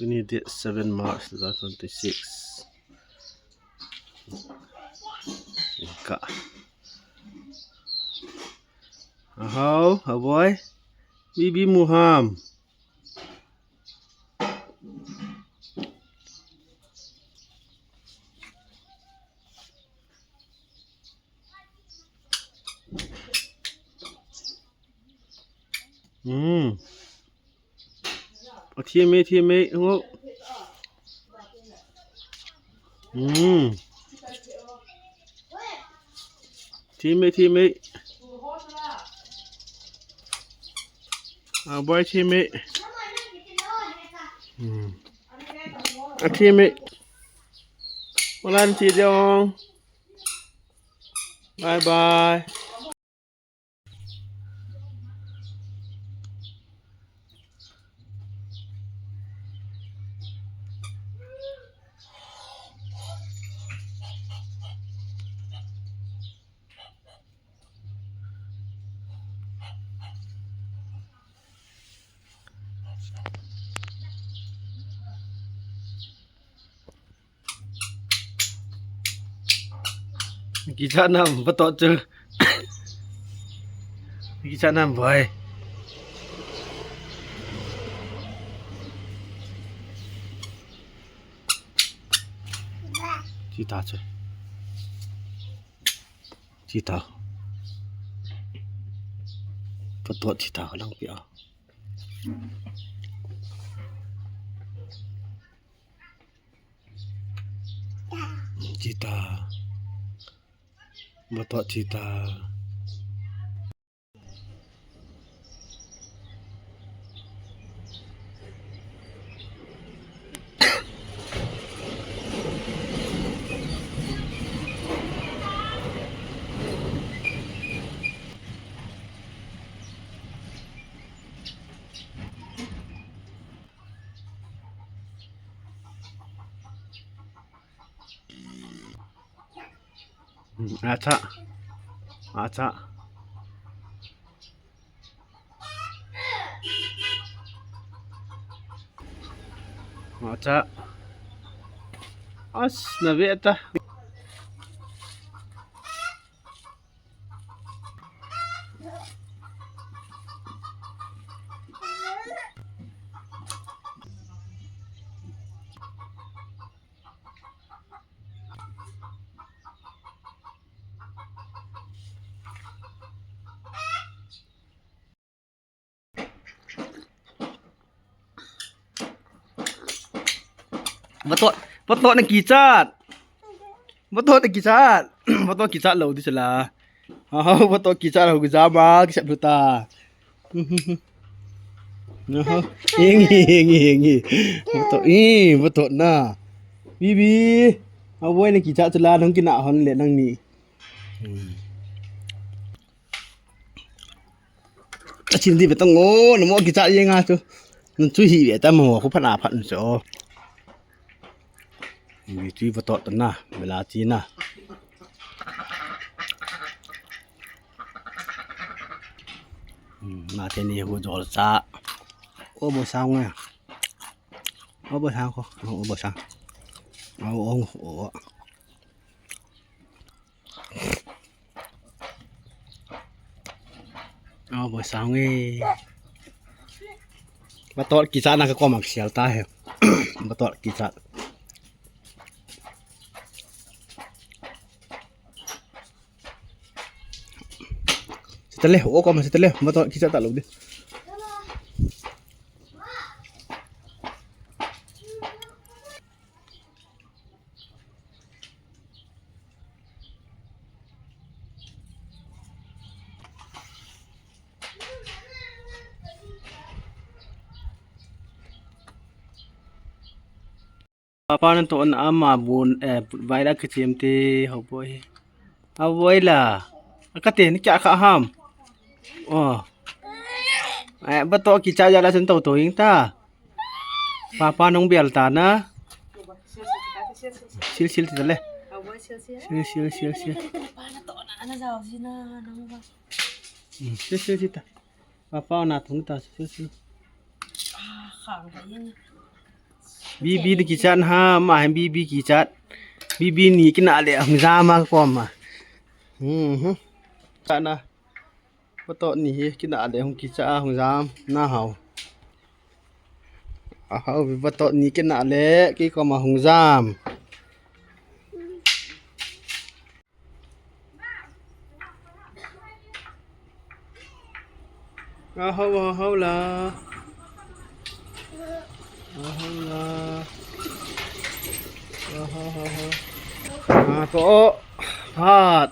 Ini date 7 March 2026. Kak. How boy? Bibi Muham. Thiên mê đúng không? Thiên mê boy thiên mê thiên mê một lần chị dong bye bye. Kita nam betul tu. Kita nam boy. Kita tu. Kita. Betul kita lang pia. Kita. Betul kita. Acha. Acha. Acha. As nabi ata. Betul nak kicat. Betul nak kicat. Betul kicat lo di selah. Betul kicat lo gejama kicat buta. Ingi. Betul na. Bibi, awak nak kicat selah nang kina hon le nang ni. Chin di betul ngo, namo kicat ye nga tu. Nanti hi ta mo ko phana phan so. Ini betul tenah belati nah. Mati ni aku jual sa. Oh bosang ya. Oh bosang kok. Oh bosang. Oh. Oh bosang ni. Betul kisah nak kau maksial tah. Betul kisah. Teleh, kau masih teleh, betul kisah tak lu deh. Apa nanti on ama bun baira kecim te boy. Boy lah. Kate ni kya kaham. Oh. Betul kisah jalan sentuh tu yang ta. Papa nong biar tanah. Sil teleh. Sil. Sil ta. Papa nak tung ta sil. Bibi ni kichat ha ma hem bibi kichat. Bibi ni kena le hung zama kom ma. Kana. Bato ni kena le hung kichat hung zam na hau. Hau bi bato ni kena le ki kom ma hung zam. Hau la. Hau la. Hau. Ko. Pat.